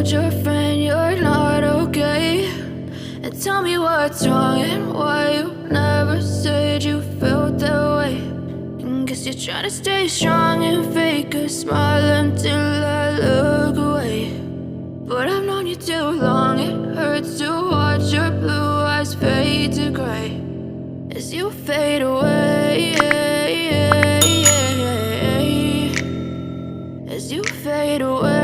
told your friend you're not okay? And tell me what's wrong and why you never said you felt that way. And guess you're trying to stay strong and fake a smile until I look away. But I've known you too long, it hurts to watch your blue eyes fade to gray as you fade away, as you fade away.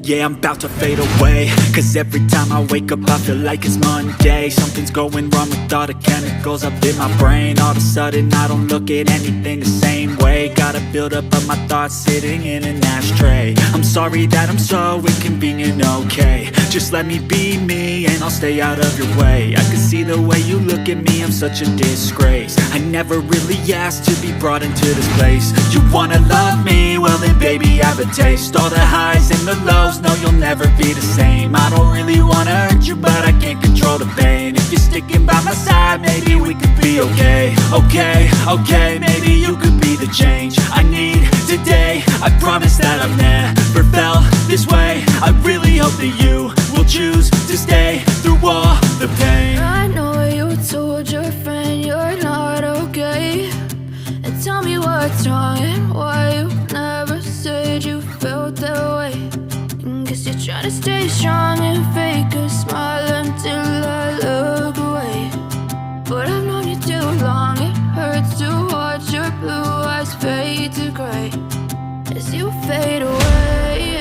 Yeah, I'm about to fade away, cause every time I wake up I feel like it's Monday. Something's going wrong with all the chemicals up in my brain. All of a sudden I don't look at anything the same way. Got a buildup of my thoughts sitting in an ashtray. I'm sorry that I'm so inconvenient, okay? Just let me be me and I'll stay out of your way. I can see the way you look at me, I'm such a disgrace. I never really asked to be brought into this place. You wanna love me? Well then baby have a taste. All the highs and the lows, no you'll never be the same. I don't really wanna hurt you but I can't control the pain. If you're sticking by my side maybe we could be okay. Okay, maybe you could be the change I need today. I promise that I've never felt this way. I really hope that you will choose to stay through all the pain. I know you told your friend you're not okay. And tell me what's wrong and why you never said you felt that way. And guess you're trying to stay strong and fake a smile until I look away. But I've known you too long, it hurts to watch your blue eyes fade to gray as you fade away,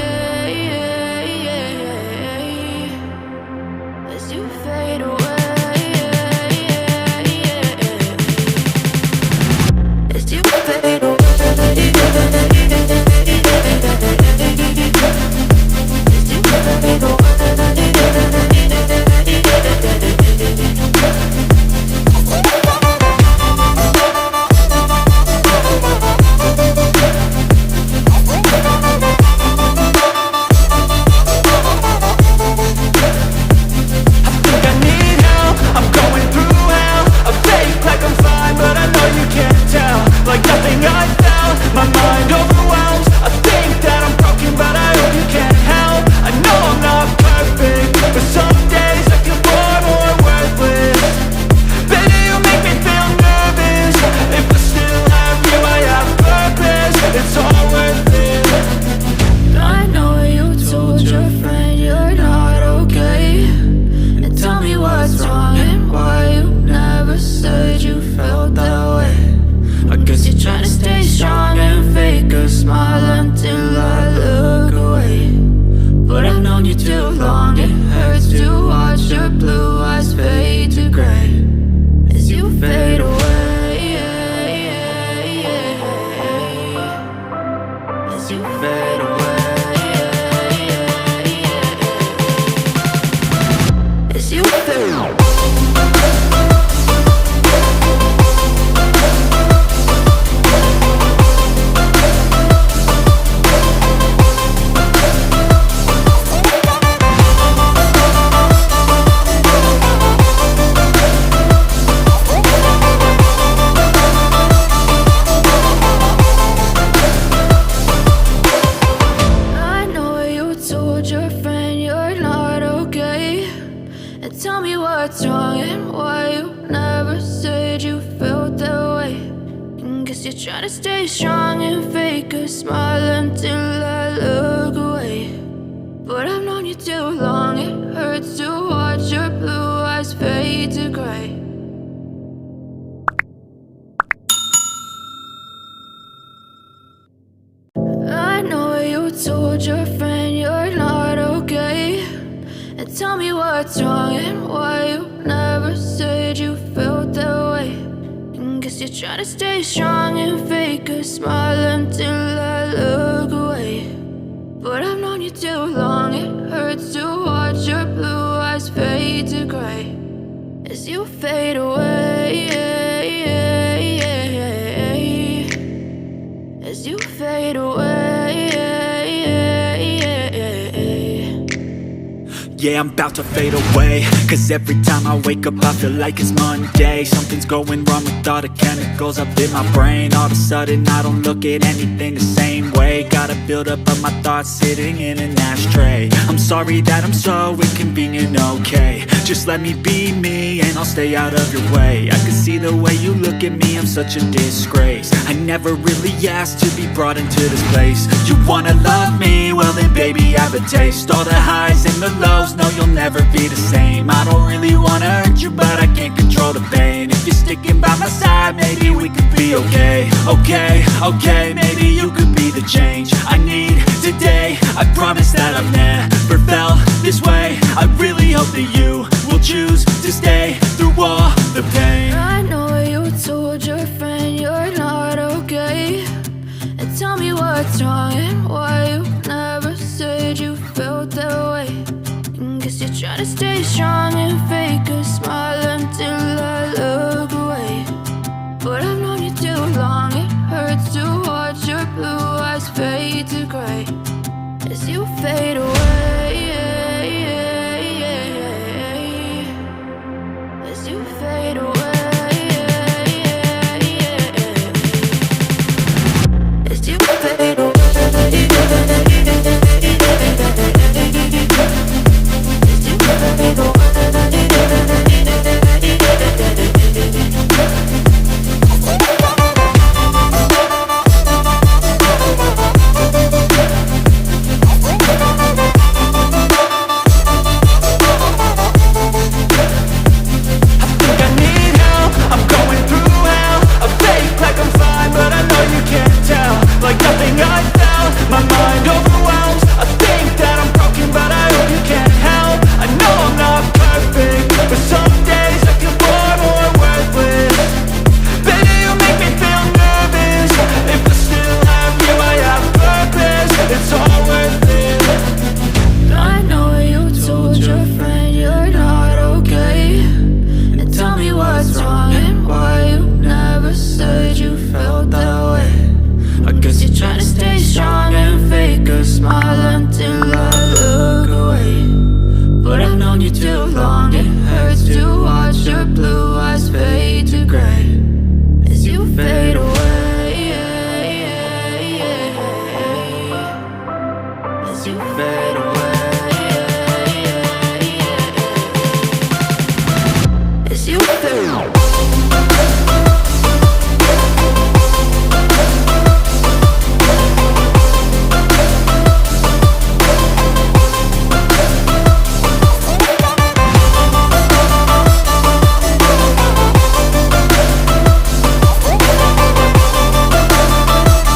as you fade away, as you fade away. Yeah, I'm about to fade away, cause every time I wake up I feel like it's Monday. Something's going wrong with all the chemicals up in my brain. All of a sudden I don't look at anything the same way. Gotta build up of my thoughts sitting in an ashtray. I'm sorry that I'm so inconvenient, okay. Just let me be me and I'll stay out of your way. I can see the way you look at me, I'm such a disgrace. I never really asked to be brought into this place. You wanna love me? Well then baby, have a taste. All the highs and the lows, no you'll never be the same. I don't really wanna hurt you, but I can't control the pain. If you're sticking by my side, maybe we could be okay. Okay, maybe you could be the change I need today. I promise that I've never felt this way. I really hope that you will choose to stay through all the pain. I know you told your friend you're not okay, and tell me what's wrong and why you never said you felt that way. Guess you're trying to stay strong and fake a smile until I look away. But I've known you too long, it hurts to watch your blue eyes fade to gray as you fade away. As you fade away. As you fade away. Smile